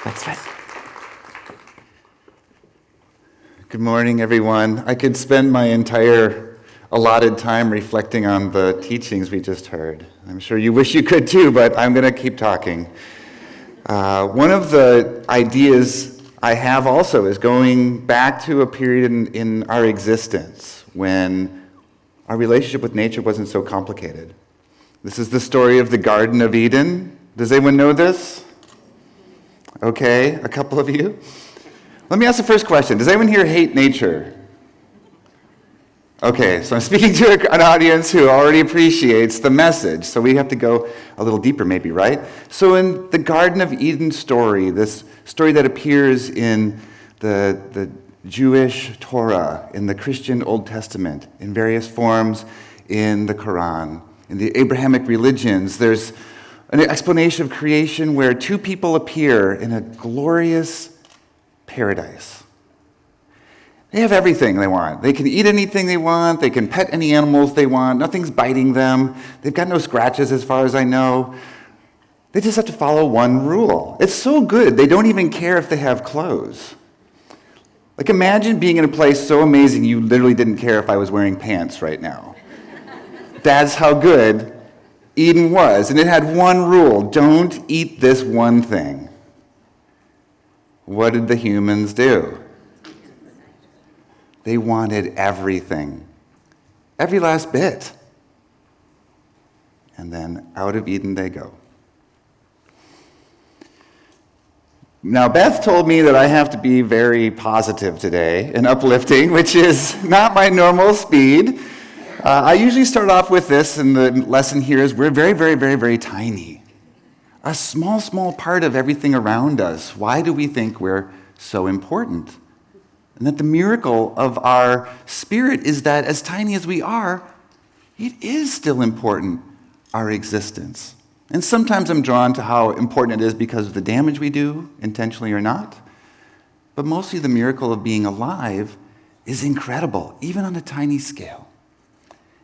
That's right. Good morning, everyone. I could spend my entire allotted time reflecting on the teachings we just heard. I'm sure you wish you could too, but I'm going to keep talking. One of the ideas I have also is going back to a period in our existence when our relationship with nature wasn't so complicated. This is the story of the Garden of Eden. Does anyone know this? Okay, a couple of you. Let me ask the first question. Does anyone here hate nature? Okay, so I'm speaking to an audience who already appreciates the message, so we have to go a little deeper maybe, right? So in the Garden of Eden story, this story that appears in the Jewish Torah, in the Christian Old Testament, in various forms in the Quran, in the Abrahamic religions, there's an explanation of creation where two people appear in a glorious paradise. They have everything they want. They can eat anything they want. They can pet any animals they want. Nothing's biting them. They've got no scratches as far as I know. They just have to follow one rule. It's so good, they don't even care if they have clothes. Like imagine being in a place so amazing you literally didn't care if I was wearing pants right now. That's how good Eden was. And it had one rule: don't eat this one thing. What did the humans do? They wanted everything. Every last bit. And then out of Eden they go. Now, Beth told me that I have to be very positive today and uplifting, which is not my normal speed. I usually start off with this, and the lesson here is we're very, very, very, very tiny. A small, small part of everything around us. Why do we think we're so important? And that the miracle of our spirit is that as tiny as we are, it is still important, our existence. And sometimes I'm drawn to how important it is because of the damage we do, intentionally or not. But mostly the miracle of being alive is incredible, even on a tiny scale.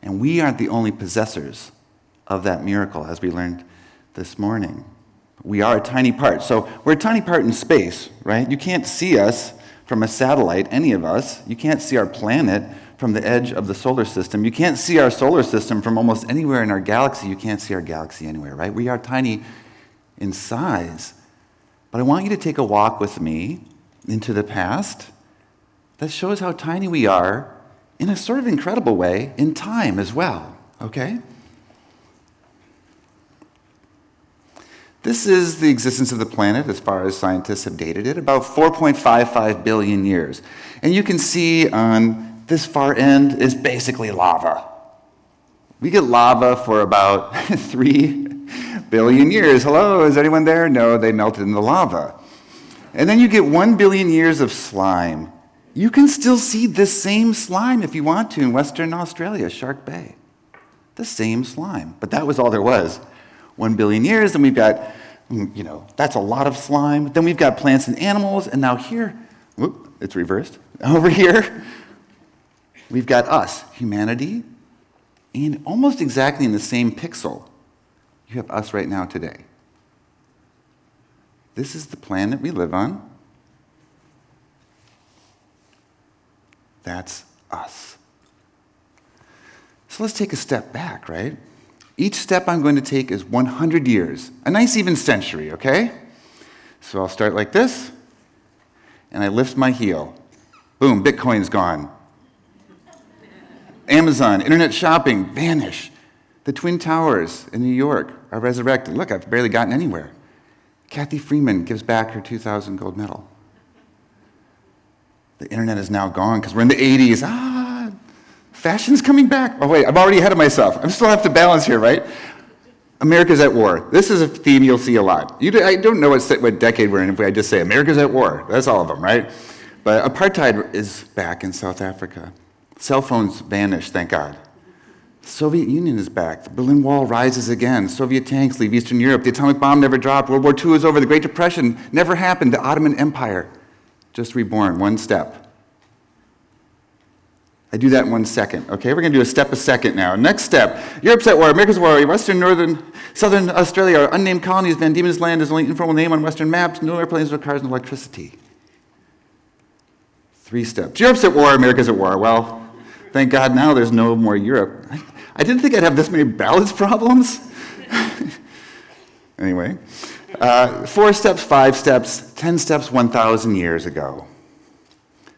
And we aren't the only possessors of that miracle, as we learned this morning. We are a tiny part. So we're a tiny part in space, right? You can't see us from a satellite, any of us. You can't see our planet from the edge of the solar system. You can't see our solar system from almost anywhere in our galaxy. You can't see our galaxy anywhere, right? We are tiny in size. But I want you to take a walk with me into the past that shows how tiny we are in a sort of incredible way in time as well, okay? This is the existence of the planet as far as scientists have dated it, about 4.55 billion years. And you can see on this far end is basically lava. We get lava for about 3 billion years. Hello, is anyone there? No, they melted in the lava. And then you get 1 billion years of slime. You can still see this same slime if you want to in Western Australia, Shark Bay. The same slime. But that was all there was. 1 billion years, and we've got, that's a lot of slime. Then we've got plants and animals, and now here, it's reversed. Over here, we've got us, humanity, and almost exactly in the same pixel, you have us right now today. This is the planet we live on. That's us. So let's take a step back, right? Each step I'm going to take is 100 years, a nice even century, okay? So I'll start like this, and I lift my heel. Boom, Bitcoin's gone. Amazon, internet shopping, vanish. The Twin Towers in New York are resurrected. Look, I've barely gotten anywhere. Kathy Freeman gives back her 2000 gold medal. The internet is now gone because we're in the 80s. Fashion's coming back. Oh, wait, I'm already ahead of myself. I still have to balance here, right? America's at war. This is a theme you'll see a lot. I don't know what decade we're in if I just say America's at war. That's all of them, right? But apartheid is back in South Africa. Cell phones vanished, thank God. The Soviet Union is back. The Berlin Wall rises again. Soviet tanks leave Eastern Europe. The atomic bomb never dropped. World War II is over. The Great Depression never happened. The Ottoman Empire just reborn, one step. I do that in 1 second. Okay, we're going to do a step a second now. Next step. Europe's at war, America's at war, Western, Northern, Southern Australia are unnamed colonies. Van Diemen's Land is the only informal name on Western maps. No airplanes, no cars, no electricity. 3 steps. Europe's at war, America's at war. Well, thank God now there's no more Europe. I didn't think I'd have this many balance problems. Anyway, 4 steps, 5 steps, 10 steps 1,000 years ago.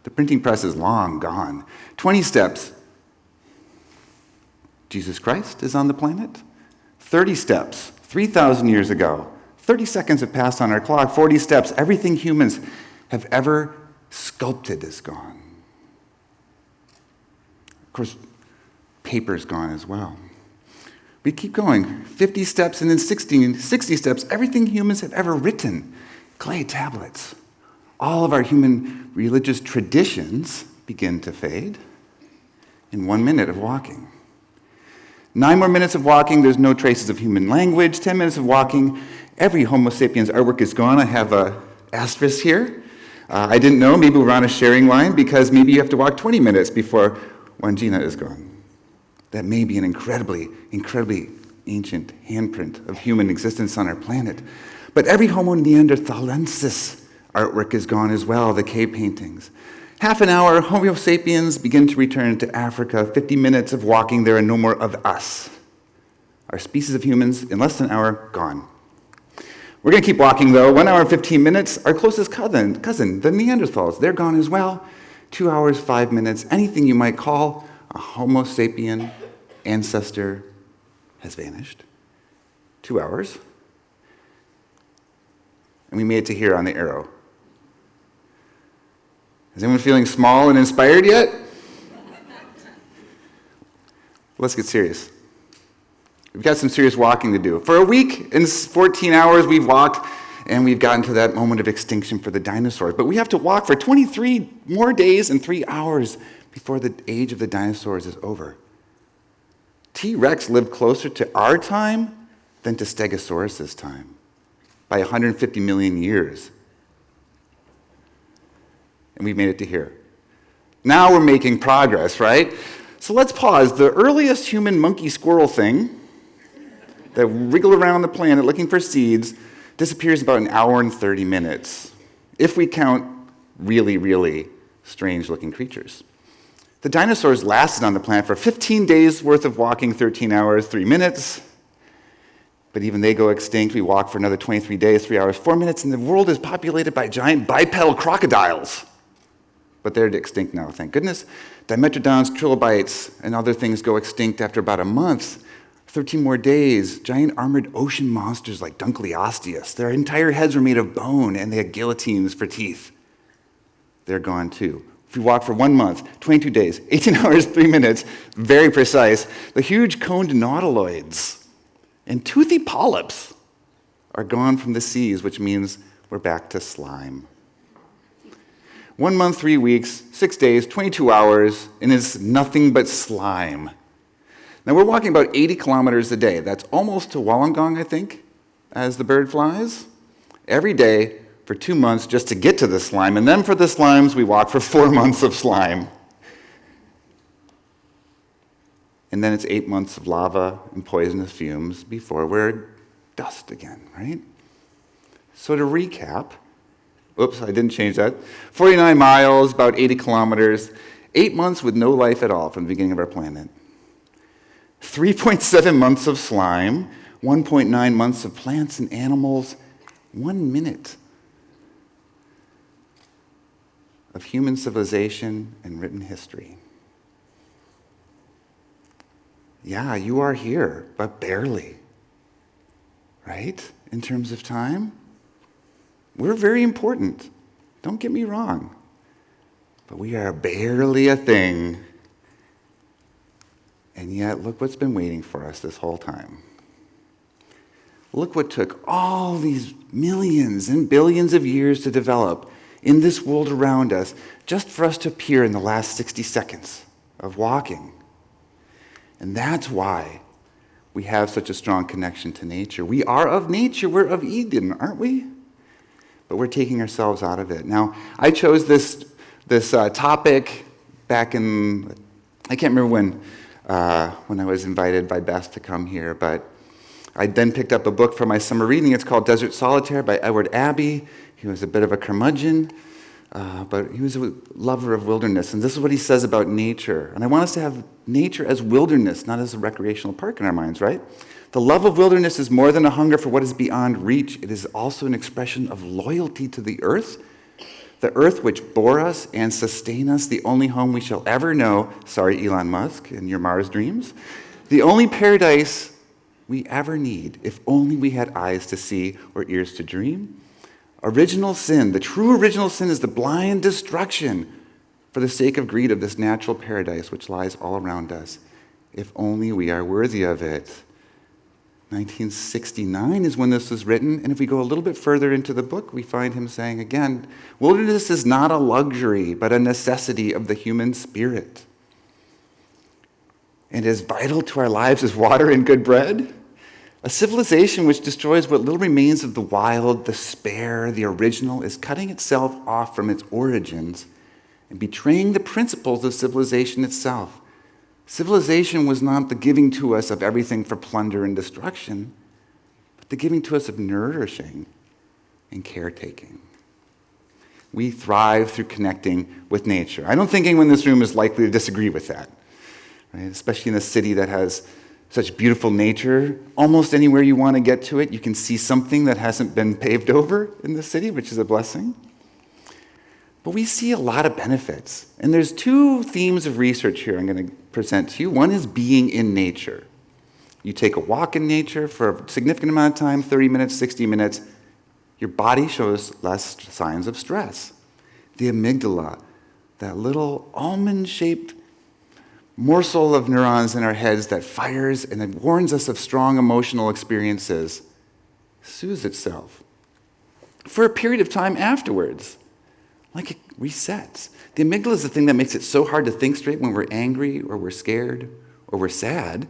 The printing press is long gone. 20 steps. Jesus Christ is on the planet. 30 steps, 3,000 years ago. 30 seconds have passed on our clock. 40 steps. Everything humans have ever sculpted is gone. Of course, paper's gone as well. We keep going. 50 steps and then 60 steps. Everything humans have ever written. Clay tablets. All of our human religious traditions begin to fade in 1 minute of walking. 9 more minutes of walking, there's no traces of human language. 10 minutes of walking, every Homo sapiens artwork is gone. I have an asterisk here. I didn't know, maybe we're on a sharing line because maybe you have to walk 20 minutes before Wandjina is gone. That may be an incredibly, incredibly ancient handprint of human existence on our planet. But every Homo neanderthalensis artwork is gone as well, the cave paintings. Half an hour, Homo sapiens begin to return to Africa. 50 minutes of walking, there are no more of us. Our species of humans, in less than an hour, gone. We're going to keep walking, though. 1 hour and 15 minutes. Our closest cousin, the Neanderthals, they're gone as well. 2 hours, 5 minutes. Anything you might call a Homo sapien ancestor has vanished. 2 hours. And we made it to here on the arrow. Is anyone feeling small and inspired yet? Let's get serious. We've got some serious walking to do. For a week and 14 hours we've walked, and we've gotten to that moment of extinction for the dinosaurs. But we have to walk for 23 more days and 3 hours before the age of the dinosaurs is over. T-Rex lived closer to our time than to Stegosaurus's time by 150 million years. And we made it to here. Now we're making progress, right? So let's pause. The earliest human monkey-squirrel thing that wriggled around the planet looking for seeds disappears about 1 hour and 30 minutes, if we count really, really strange-looking creatures. The dinosaurs lasted on the planet for 15 days worth of walking, 13 hours, 3 minutes. But even they go extinct. We walk for another 23 days, 3 hours, 4 minutes, and the world is populated by giant bipedal crocodiles. But they're extinct now, thank goodness. Dimetrodons, trilobites, and other things go extinct after about a month. 13 more days. Giant armored ocean monsters like Dunkleosteus. Their entire heads were made of bone, and they had guillotines for teeth. They're gone too. If we walk for 1 month, 22 days, 18 hours, 3 minutes, very precise, the huge coned nautiloids and toothy polyps are gone from the seas, which means we're back to slime. 1 month, 3 weeks, 6 days, 22 hours, and it's nothing but slime. Now we're walking about 80 kilometers a day. That's almost to Wollongong, I think, as the bird flies. Every day for 2 months just to get to the slime. And then for the slimes, we walk for 4 months of slime. And then it's 8 months of lava and poisonous fumes before we're dust again, right? So to recap, oops, I didn't change that. 49 miles, about 80 kilometers, 8 months with no life at all from the beginning of our planet. 3.7 months of slime, 1.9 months of plants and animals, 1 minute of human civilization and written history. Yeah, you are here, but barely, right? In terms of time. We're very important. Don't get me wrong. But we are barely a thing. And yet, look what's been waiting for us this whole time. Look what took all these millions and billions of years to develop in this world around us, just for us to appear in the last 60 seconds of walking. And that's why we have such a strong connection to nature. We are of nature. We're of Eden, aren't we? But we're taking ourselves out of it. Now, I chose this topic back in I can't remember when I was invited by Beth to come here, but I then picked up a book for my summer reading. It's called Desert Solitaire by Edward Abbey. He was a bit of a curmudgeon, but he was a lover of wilderness. And this is what he says about nature. And I want us to have nature as wilderness, not as a recreational park in our minds, right? The love of wilderness is more than a hunger for what is beyond reach. It is also an expression of loyalty to the earth which bore us and sustained us, the only home we shall ever know. Sorry, Elon Musk and your Mars dreams. The only paradise we ever need, if only we had eyes to see or ears to dream. Original sin, the true original sin, is the blind destruction for the sake of greed of this natural paradise which lies all around us, if only we are worthy of it. 1969 is when this was written, and if we go a little bit further into the book, we find him saying again, wilderness is not a luxury, but a necessity of the human spirit. And as vital to our lives as water and good bread, a civilization which destroys what little remains of the wild, the spare, the original, is cutting itself off from its origins and betraying the principles of civilization itself. Civilization was not the giving to us of everything for plunder and destruction, but the giving to us of nourishing and caretaking. We thrive through connecting with nature. I don't think anyone in this room is likely to disagree with that, right? Especially in a city that has such beautiful nature. Almost anywhere you want to get to it, you can see something that hasn't been paved over in the city, which is a blessing. But we see a lot of benefits. And there's two themes of research here I'm going to present to you. One is being in nature. You take a walk in nature for a significant amount of time, 30 minutes, 60 minutes, your body shows less signs of stress. The amygdala, that little almond-shaped morsel of neurons in our heads that fires and it warns us of strong emotional experiences, soothes itself for a period of time afterwards. Like it resets. The amygdala is the thing that makes it so hard to think straight when we're angry or we're scared or we're sad,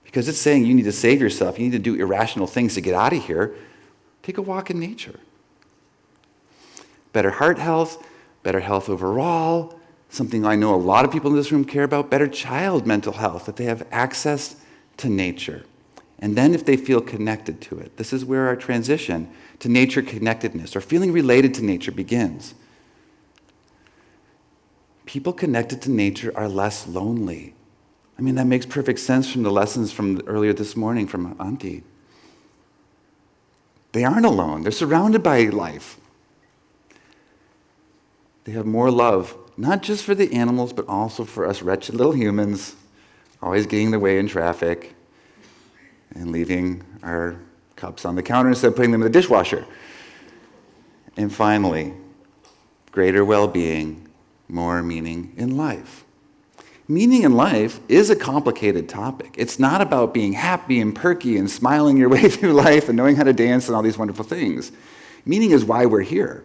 because it's saying you need to save yourself, you need to do irrational things to get out of here. Take a walk in nature. Better heart health, better health overall, something I know a lot of people in this room care about, better child mental health, that they have access to nature. And then if they feel connected to it, this is where our transition to nature connectedness or feeling related to nature begins. People connected to nature are less lonely. I mean, that makes perfect sense from the lessons from earlier this morning from Auntie. They aren't alone. They're surrounded by life. They have more love, not just for the animals, but also for us wretched little humans, always getting in the way in traffic and leaving our cups on the counter instead of putting them in the dishwasher. And finally, greater well-being, more meaning in life. Meaning in life is a complicated topic. It's not about being happy and perky and smiling your way through life and knowing how to dance and all these wonderful things. Meaning is why we're here.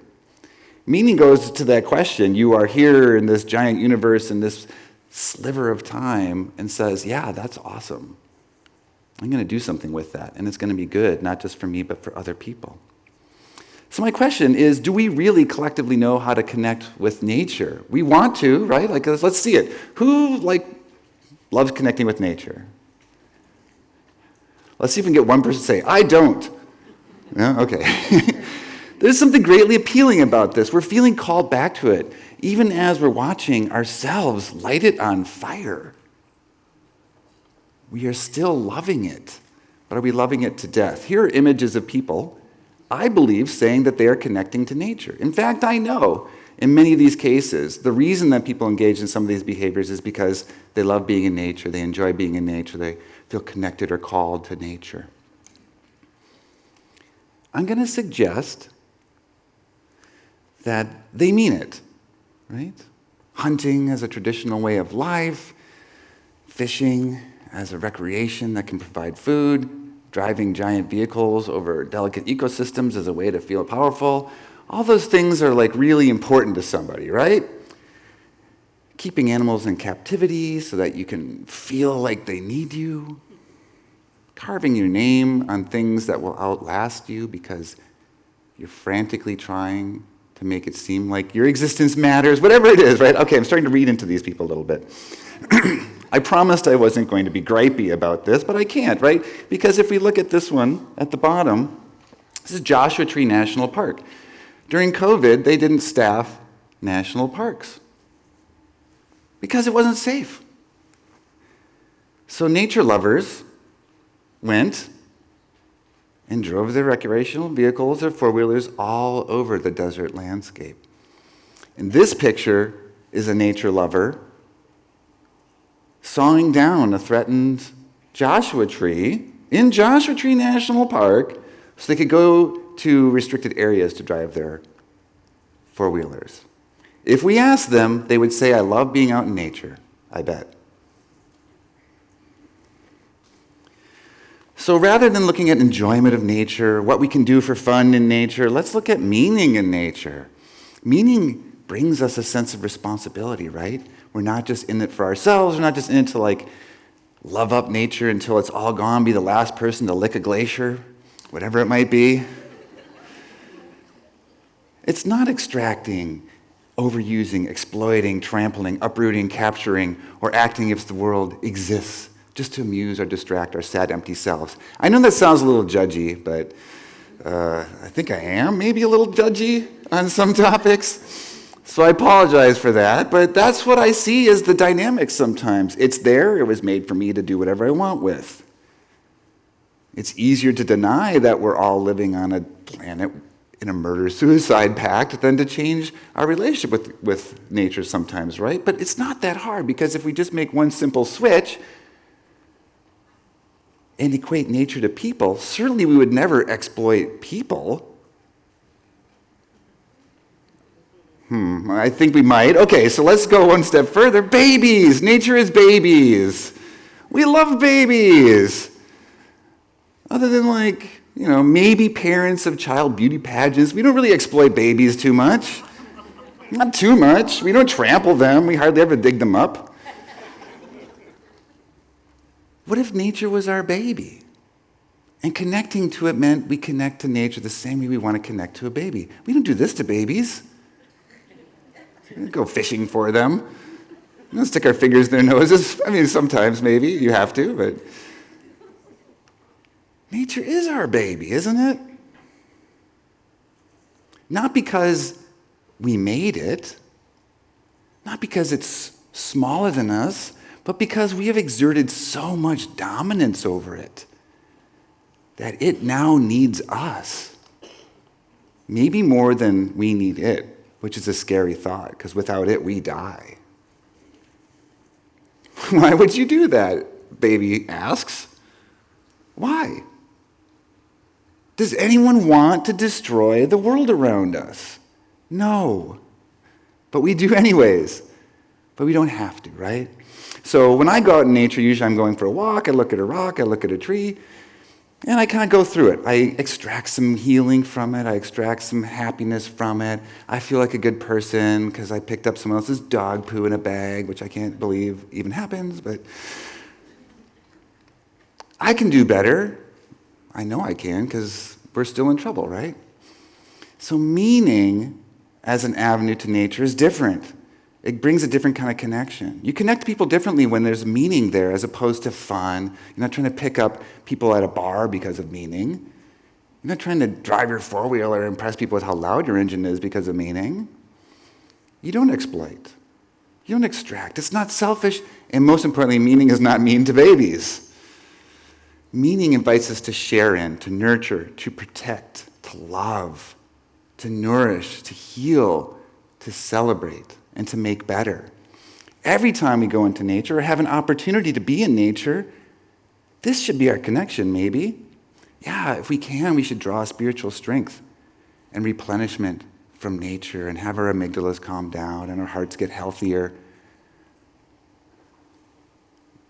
Meaning goes to that question, you are here in this giant universe in this sliver of time, and says, yeah, that's awesome. I'm going to do something with that, and it's going to be good, not just for me, but for other people. So my question is, do we really collectively know how to connect with nature? We want to, right? Like, let's see it. Who, loves connecting with nature? Let's see if we can get one person to say, I don't. No? Okay. There's something greatly appealing about this. We're feeling called back to it, even as we're watching ourselves light it on fire. We are still loving it, but are we loving it to death? Here are images of people, I believe, saying that they are connecting to nature. In fact, I know in many of these cases, the reason that people engage in some of these behaviors is because they love being in nature, they enjoy being in nature, they feel connected or called to nature. I'm going to suggest that they mean it, right? Hunting as a traditional way of life, fishing as a recreation that can provide food, driving giant vehicles over delicate ecosystems as a way to feel powerful. All those things are really important to somebody, right? Keeping animals in captivity so that you can feel like they need you. Carving your name on things that will outlast you because you're frantically trying to make it seem like your existence matters, whatever it is, right? Okay, I'm starting to read into these people a little bit. I promised I wasn't going to be gripey about this, but I can't, right? Because if we look at this one at the bottom, this is Joshua Tree National Park. During COVID, they didn't staff national parks because it wasn't safe. So nature lovers went and drove their recreational vehicles or four-wheelers all over the desert landscape. And this picture is a nature lover sawing down a threatened Joshua tree in Joshua Tree National Park so they could go to restricted areas to drive their four-wheelers. If we asked them, they would say, I love being out in nature, I bet. So rather than looking at enjoyment of nature, what we can do for fun in nature, let's look at meaning in nature. Meaning brings us a sense of responsibility, right? We're not just in it for ourselves. We're not just in it to love up nature until it's all gone, be the last person to lick a glacier, whatever it might be. It's not extracting, overusing, exploiting, trampling, uprooting, capturing, or acting as if the world exists just to amuse or distract our sad, empty selves. I know that sounds a little judgy, but I think I am maybe a little judgy on some topics. So I apologize for that, but that's what I see as the dynamic sometimes. It's there. It was made for me to do whatever I want with. It's easier to deny that we're all living on a planet in a murder-suicide pact than to change our relationship with nature sometimes, right? But it's not that hard, because if we just make one simple switch and equate nature to people, certainly we would never exploit people. I think we might. Okay, so let's go one step further. Babies! Nature is babies. We love babies. Other than maybe parents of child beauty pageants, we don't really exploit babies too much. Not too much. We don't trample them. We hardly ever dig them up. What if nature was our baby? And connecting to it meant we connect to nature the same way we want to connect to a baby. We don't do this to babies. We don't go fishing for them. We don't stick our fingers in their noses. I mean, sometimes maybe you have to, but nature is our baby, isn't it? Not because we made it, not because it's smaller than us, but because we have exerted so much dominance over it that it now needs us. Maybe more than we need it, which is a scary thought, because without it, we die. Why would you do that? Baby asks. Why? Does anyone want to destroy the world around us? No. But we do anyways. But we don't have to, right? So when I go out in nature, usually I'm going for a walk, I look at a rock, I look at a tree, and I kind of go through it. I extract some healing from it. I extract some happiness from it. I feel like a good person because I picked up someone else's dog poo in a bag, which I can't believe even happens, but I can do better. I know I can, because we're still in trouble, right? So meaning as an avenue to nature is different. It brings a different kind of connection. You connect to people differently when there's meaning there as opposed to fun. You're not trying to pick up people at a bar because of meaning. You're not trying to drive your four-wheeler and impress people with how loud your engine is because of meaning. You don't exploit. You don't extract. It's not selfish. And most importantly, meaning is not mean to babies. Meaning invites us to share in, to nurture, to protect, to love, to nourish, to heal, to celebrate, and to make better. Every time we go into nature or have an opportunity to be in nature, this should be our connection, maybe. Yeah, if we can, we should draw spiritual strength and replenishment from nature and have our amygdalas calm down and our hearts get healthier.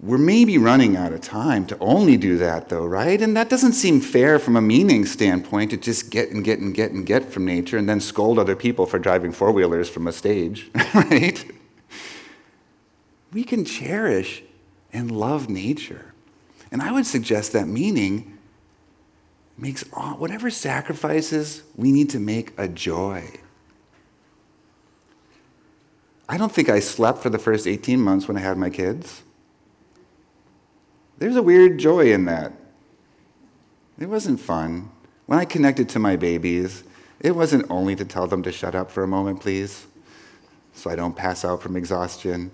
We're maybe running out of time to only do that, though, right? And that doesn't seem fair from a meaning standpoint, to just get and get and get and get from nature and then scold other people for driving four-wheelers from a stage, right? We can cherish and love nature. And I would suggest that meaning makes whatever sacrifices we need to make a joy. I don't think I slept for the first 18 months when I had my kids. There's a weird joy in that. It wasn't fun. When I connected to my babies, it wasn't only to tell them to shut up for a moment, please, so I don't pass out from exhaustion.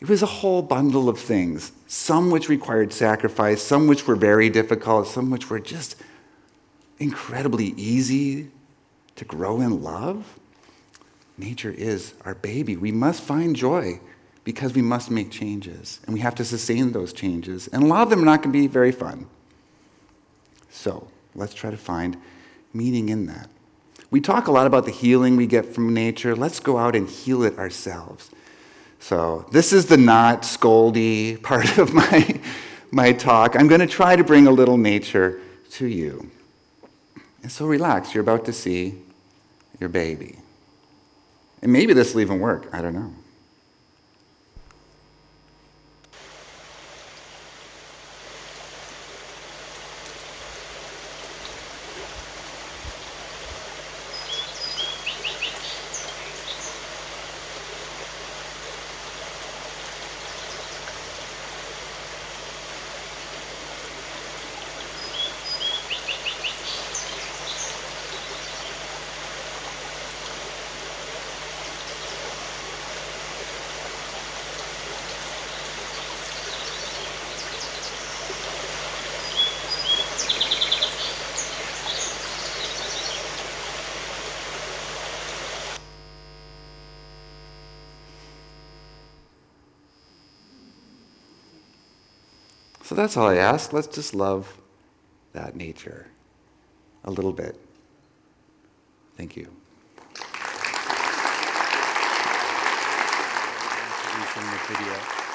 It was a whole bundle of things, some which required sacrifice, some which were very difficult, some which were just incredibly easy to grow in love. Nature is our baby. We must find joy because we must make changes, and we have to sustain those changes. And a lot of them are not going to be very fun. So let's try to find meaning in that. We talk a lot about the healing we get from nature. Let's go out and heal it ourselves. So this is the not scoldy part of my talk. I'm going to try to bring a little nature to you. And so relax. You're about to see your baby. And maybe this will even work. I don't know. So that's all I ask. Let's just love that nature a little bit. Thank you. Introducing the video.